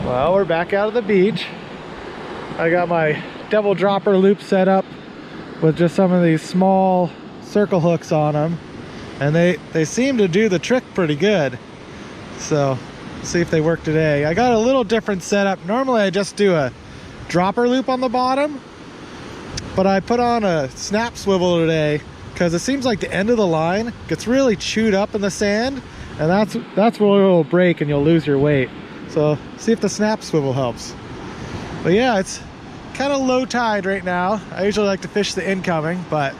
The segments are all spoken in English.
Well, we're back out of the beach. I got my double dropper loop set up with just some of these small circle hooks on them, and they seem to do the trick pretty good. So see if they work today. I got a little different setup. Normally I just do a dropper loop on the bottom, but I put on a snap swivel today because it seems like the end of the line gets really chewed up in the sand, and that's where it'll break and you'll lose your weight. So see if the snap swivel helps. But yeah, it's kind of low tide right now. I usually like to fish the incoming, but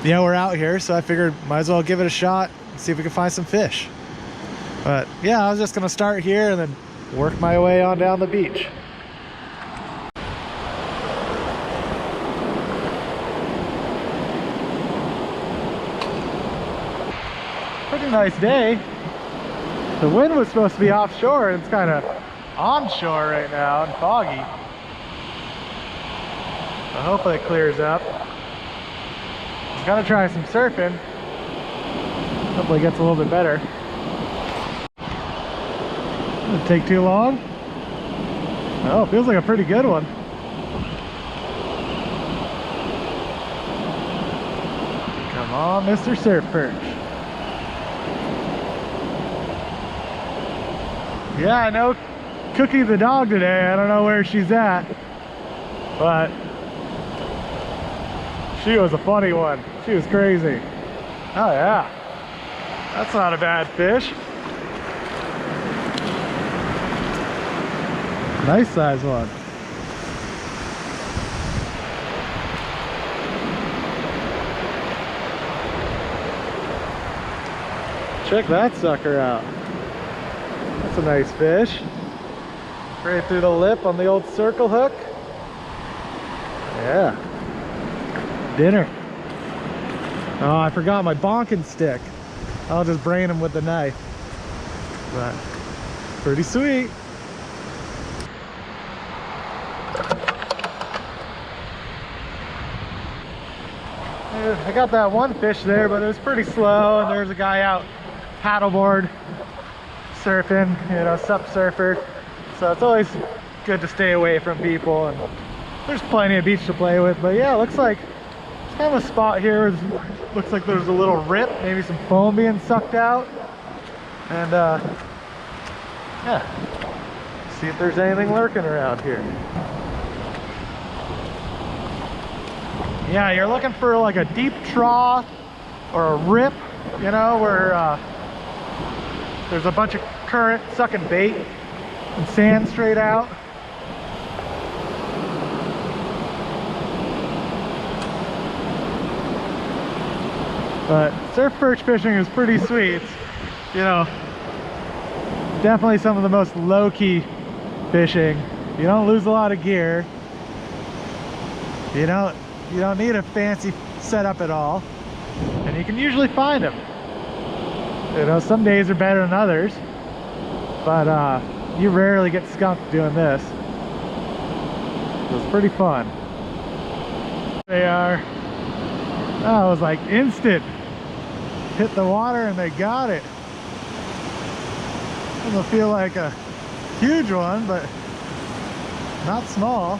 yeah, we're out here, so I figured might as well give it a shot and see if we can find some fish. But yeah, I was just gonna start here and then work my way on down the beach. Pretty nice day. The wind was supposed to be offshore, and it's kind of onshore right now and foggy. So hopefully it clears up. I'm gonna try some surfing. Hopefully it gets a little bit better. Didn't take too long. Oh, feels like a pretty good one. Come on, Mr. Surf Perch. Yeah, I know Cookie the dog today. I don't know where she's at, but she was a funny one. She was crazy. Oh yeah, that's not a bad fish. Nice size one. Check that sucker out. That's a nice fish. Right through the lip on the old circle hook. Yeah. Dinner. Oh, I forgot my bonking stick. I'll just brain him with the knife. But pretty sweet. I got that one fish there, but it was pretty slow, and there's a guy out paddleboard surfing, you know, sup surfer. So it's always good to stay away from people, and there's plenty of beach to play with. But yeah, it looks like it's kind of a spot here. Looks like there's a little rip, maybe some foam being sucked out. And yeah, see if there's anything lurking around here. Yeah, you're looking for like a deep trough or a rip, you know, where there's a bunch of current sucking bait and sand straight out. But surf perch fishing is pretty sweet. It's, you know, definitely some of the most low-key fishing. You don't lose a lot of gear. You don't need a fancy setup at all, and you can usually find them. You know, some days are better than others, but you rarely get skunked doing this. So it's pretty fun. They are. Oh, it was like instant. Hit the water and they got it. Doesn't feel like a huge one, but not small.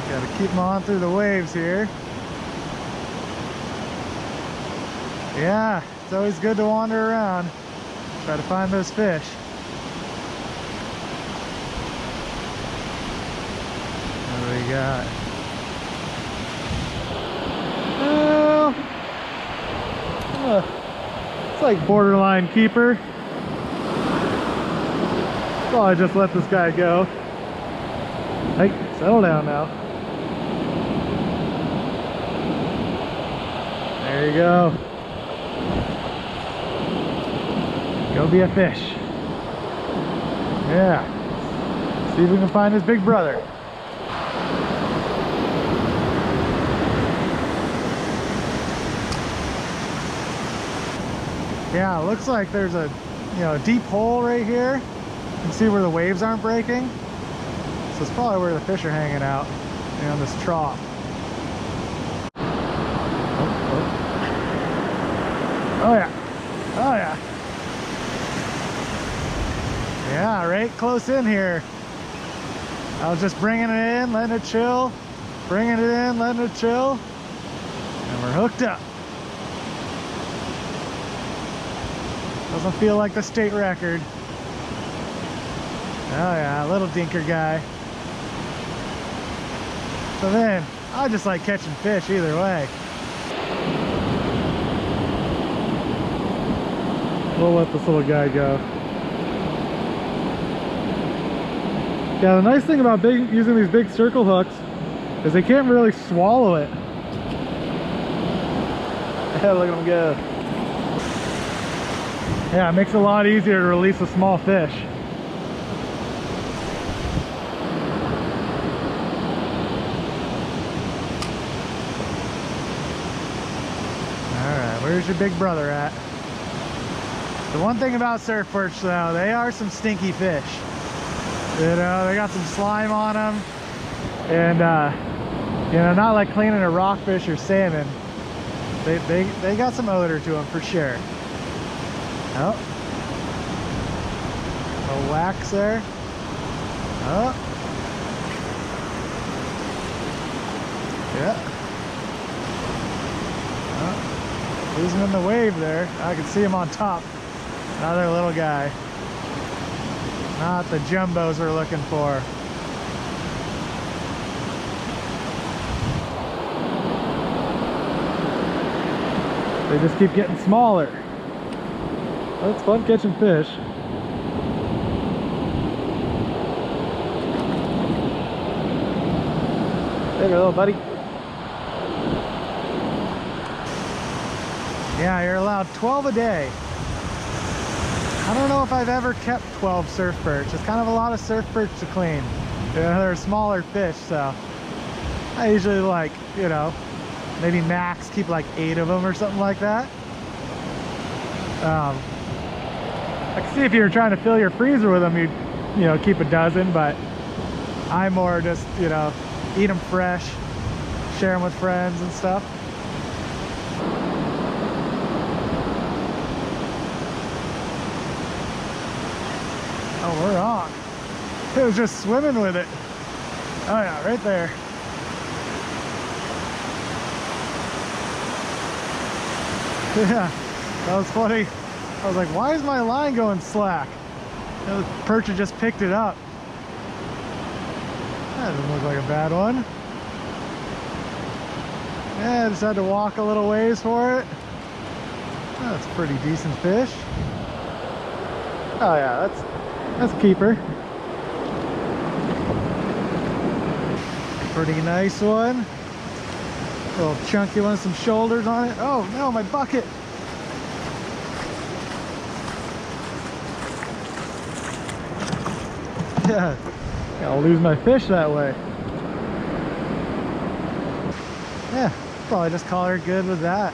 Gotta keep them on through the waves here. Yeah, it's always good to wander around, try to find those fish. What do we got? It's like borderline keeper. So I just let this guy go. Hey, settle down now. There you go. Go be a fish. Yeah. See if we can find his big brother. Yeah, it looks like there's a, you know, a deep hole right here. You can see where the waves aren't breaking. So it's probably where the fish are hanging out, you know, in this trough. Oh yeah. Oh yeah. Yeah, right close in here. I was just bringing it in, letting it chill, bringing it in, letting it chill, and we're hooked up. Doesn't feel like the state record. Oh yeah, little dinker guy. So then, I just like catching fish either way. We'll let this little guy go. Yeah, the nice thing about using these big circle hooks is they can't really swallow it. Yeah, look at him go. Yeah, it makes it a lot easier to release a small fish. Alright, where's your big brother at? The one thing about surf perch though, they are some stinky fish. You know, they got some slime on them. And you know, not like cleaning a rockfish or salmon. They got some odor to them for sure. Oh. A wax there. Oh. Yeah. Oh. Losing in the wave there. I can see him on top. Another little guy. Not the jumbos we're looking for. They just keep getting smaller. Well, it's fun catching fish. There you go, little buddy. Yeah, you're allowed 12 a day. I don't know if I've ever kept 12 surf perch. It's kind of a lot of surf perch to clean. You know, they're smaller fish, so I usually like, you know, maybe max keep like 8 of them or something like that. I can see if you were trying to fill your freezer with them, you'd, you know, keep a dozen, but I more just, you know, eat them fresh, share them with friends and stuff. Oh, we're on. It was just swimming with it. Oh yeah, right there. Yeah, that was funny. I was like, why is my line going slack? The perch had just picked it up. That doesn't look like a bad one. Yeah, I just had to walk a little ways for it. That's a pretty decent fish. Oh yeah, that's a keeper. Pretty nice one. A little chunky one, some shoulders on it. Oh no, my bucket. Yeah, I'll lose my fish that way. Yeah, probably just call her good with that.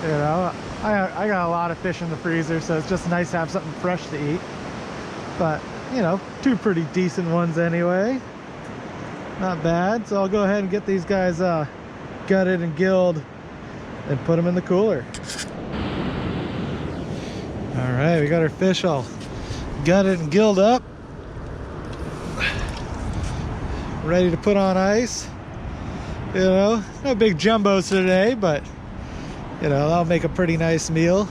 You know, I got a lot of fish in the freezer, so it's just nice to have something fresh to eat. But, you know, 2 pretty decent ones anyway. Not bad. So I'll go ahead and get these guys gutted and gilled and put them in the cooler. All right, we got our fish all gutted and gilled up. Ready to put on ice. You know, no big jumbos today, but you know, that'll make a pretty nice meal.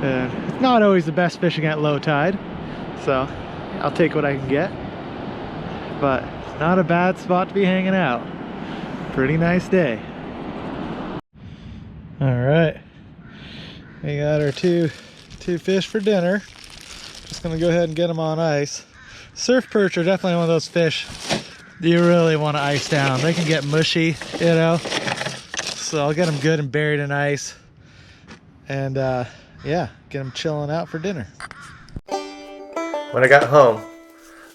It's not always the best fishing at low tide, so I'll take what I can get. But it's not a bad spot to be hanging out. Pretty nice day. All right, we got our two fish for dinner. Just gonna go ahead and get them on ice. Surf perch are definitely one of those fish that you really want to ice down. They can get mushy, you know. So I'll get them good and buried in ice, and yeah, get them chilling out for dinner. When I got home,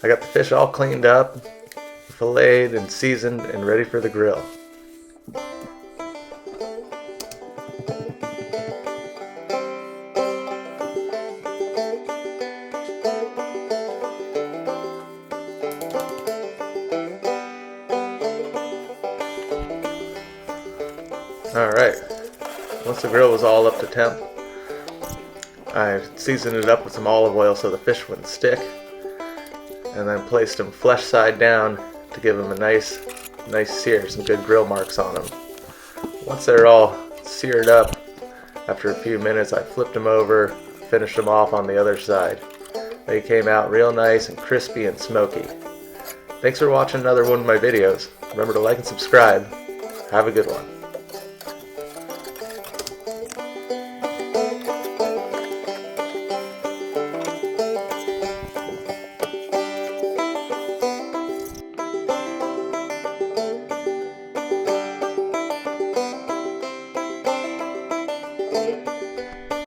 I got the fish all cleaned up, filleted and seasoned and ready for the grill. Alright, once the grill was all up to temp, I seasoned it up with some olive oil so the fish wouldn't stick, and then placed them flesh side down to give them a nice sear, some good grill marks on them. Once they're all seared up, after a few minutes I flipped them over, finished them off on the other side. They came out real nice and crispy and smoky. Thanks for watching another one of my videos. Remember to like and subscribe. Have a good one.